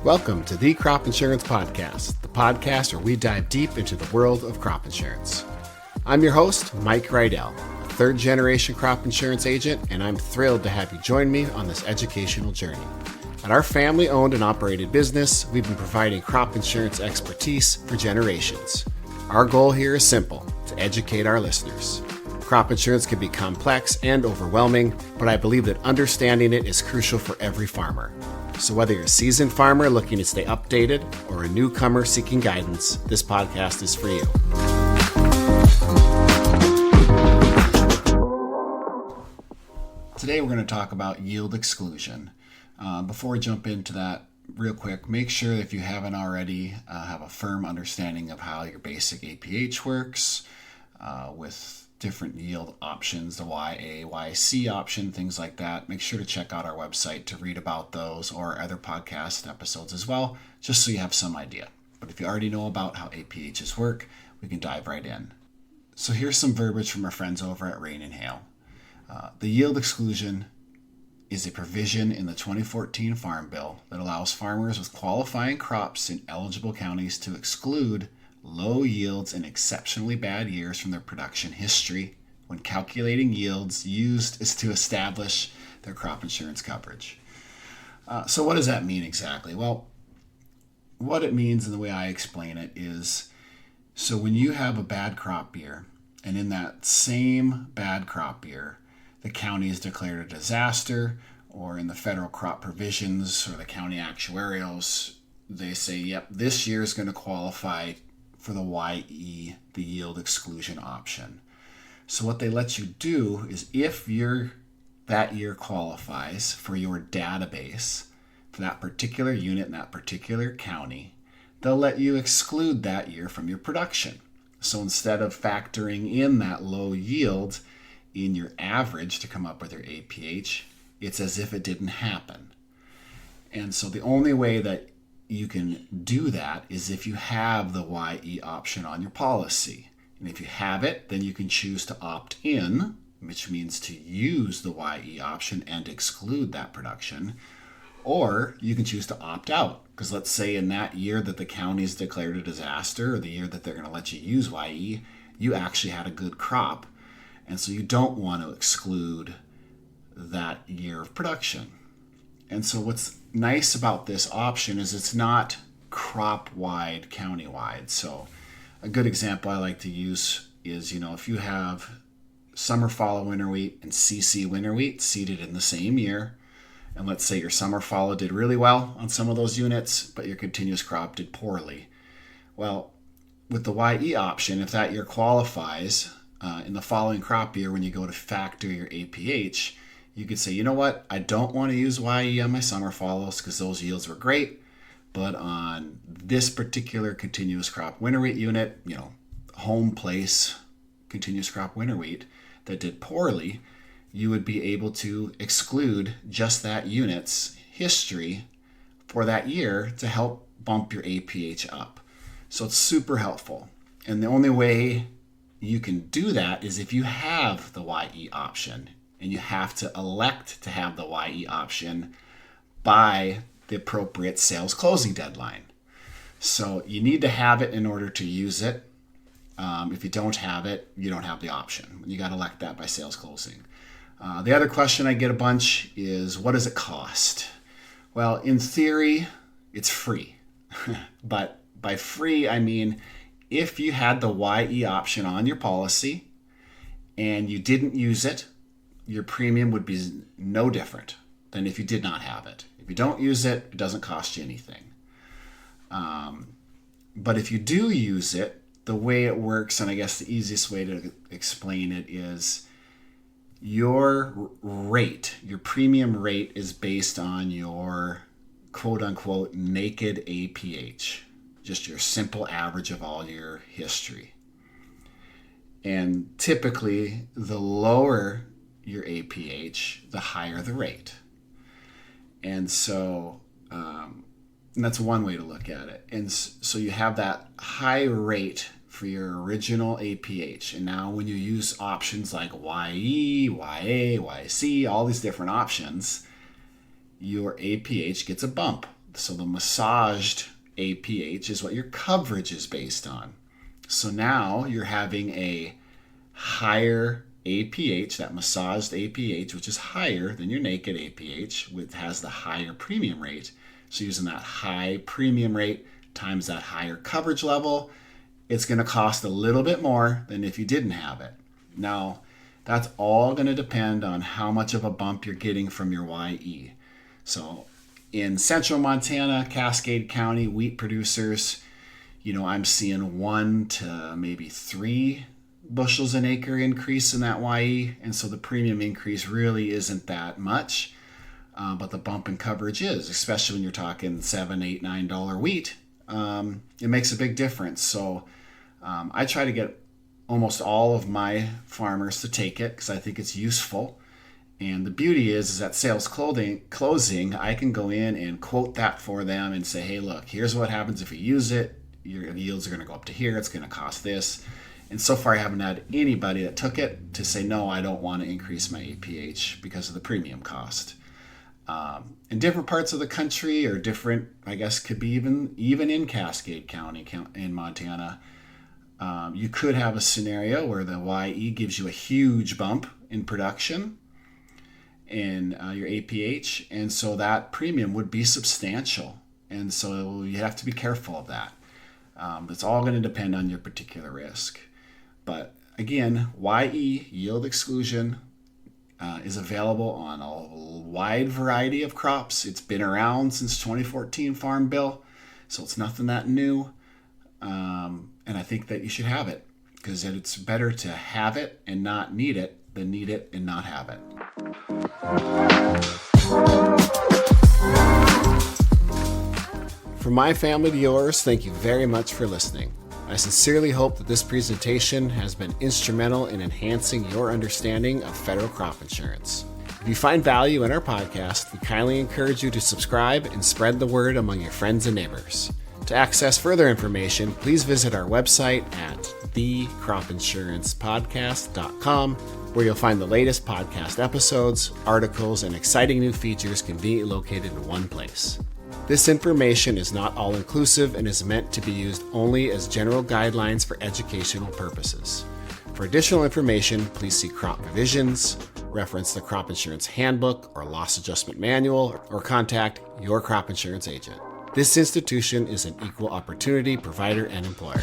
Welcome to the Crop Insurance Podcast, the podcast where we dive deep into the world of crop insurance. I'm your host, Mike Rydell, a third-generation crop insurance agent, and I'm thrilled to have you join me on this educational journey. At our family-owned and operated business, we've been providing crop insurance expertise for generations. Our goal here is simple, to educate our listeners. Crop insurance can be complex and overwhelming, but I believe that understanding it is crucial for every farmer. So whether you're a seasoned farmer looking to stay updated or a newcomer seeking guidance, this podcast is for you. Today we're going to talk about yield exclusion. Before we jump into that real quick, make sure that if you haven't already have a firm understanding of how your basic APH works with different yield options, the YA, YC option, things like that. Make sure to check out our website to read about those or other podcast episodes as well, just so you have some idea. But if you already know about how APHs work, we can dive right in. So here's some verbiage from our friends over at Rain and Hail. The yield exclusion is a provision in the 2014 Farm Bill that allows farmers with qualifying crops in eligible counties to exclude low yields and exceptionally bad years from their production history when calculating yields used is to establish their crop insurance coverage. So what does that mean exactly? Well, what it means and the way I explain it is, so when you have a bad crop year, and in that same bad crop year, the county is declared a disaster, or in the federal crop provisions or the county actuarials, they say, yep, this year is going to qualify for the YE, the yield exclusion option. So what they let you do is if that year qualifies for your database, for that particular unit in that particular county, they'll let you exclude that year from your production. So instead of factoring in that low yield in your average to come up with your APH, it's as if it didn't happen. And so the only way that you can do that is if you have the YE option on your policy. And if you have it, then you can choose to opt in, which means to use the YE option and exclude that production. Or you can choose to opt out. Because let's say in that year that the county's declared a disaster, or the year that they're going to let you use YE, you actually had a good crop. And so you don't want to exclude that year of production. And so what's nice about this option is it's not crop-wide, county-wide. So a good example I like to use is, if you have summer fallow winter wheat and CC winter wheat seeded in the same year, and let's say your summer fallow did really well on some of those units, but your continuous crop did poorly. Well, with the YE option, if that year qualifies in the following crop year when you go to factor your APH, you could say, you know what, I don't want to use YE on my summer fallows because those yields were great, but on this particular continuous crop winter wheat unit, home place continuous crop winter wheat that did poorly, you would be able to exclude just that unit's history for that year to help bump your APH up. So it's super helpful. And the only way you can do that is if you have the YE option. And you have to elect to have the YE option by the appropriate sales closing deadline. So you need to have it in order to use it. If you don't have it, you don't have the option. You got to elect that by sales closing. The other question I get a bunch is, what does it cost? Well, in theory, it's free. But by free, I mean if you had the YE option on your policy and you didn't use it, your premium would be no different than if you did not have it. If you don't use it, it doesn't cost you anything. But if you do use it, the way it works, and I guess the easiest way to explain it is your rate, your premium rate is based on your quote-unquote naked APH, just your simple average of all your history. And typically, the lower your APH, the higher the rate. And so and that's one way to look at it. And so you have that high rate for your original APH. And now when you use options like YE, YA, YC, all these different options, your APH gets a bump. So the massaged APH is what your coverage is based on. So now you're having a higher APH, that massaged APH, which is higher than your naked APH, which has the higher premium rate. So using that high premium rate times that higher coverage level, it's going to cost a little bit more than if you didn't have it. Now, that's all going to depend on how much of a bump you're getting from your YE. So in central Montana, Cascade County, wheat producers, I'm seeing 1 to maybe 3 bushels an acre increase in that YE. And so the premium increase really isn't that much. But the bump in coverage is, especially when you're talking $7, $8, $9 wheat. It makes a big difference. So I try to get almost all of my farmers to take it because I think it's useful. And the beauty is at sales closing, I can go in and quote that for them and say, hey, look, here's what happens if you use it. Your yields are going to go up to here. It's going to cost this. And so far, I haven't had anybody that took it to say, no, I don't want to increase my APH because of the premium cost. In different parts of the country or different, I guess, could be even in Cascade County in Montana, you could have a scenario where the YE gives you a huge bump in production in your APH, and so that premium would be substantial. And so you have to be careful of that. It's all going to depend on your particular risk. But again, YE, yield exclusion, is available on a wide variety of crops. It's been around since 2014 Farm Bill, so it's nothing that new. And I think that you should have it because it's better to have it and not need it than need it and not have it. From my family to yours, thank you very much for listening. I sincerely hope that this presentation has been instrumental in enhancing your understanding of federal crop insurance. If you find value in our podcast, we kindly encourage you to subscribe and spread the word among your friends and neighbors. To access further information, please visit our website at thecropinsurancepodcast.com, where you'll find the latest podcast episodes, articles, and exciting new features conveniently located in one place. This information is not all-inclusive and is meant to be used only as general guidelines for educational purposes. For additional information, please see crop provisions, reference the Crop Insurance Handbook or Loss Adjustment Manual, or contact your crop insurance agent. This institution is an equal opportunity provider and employer.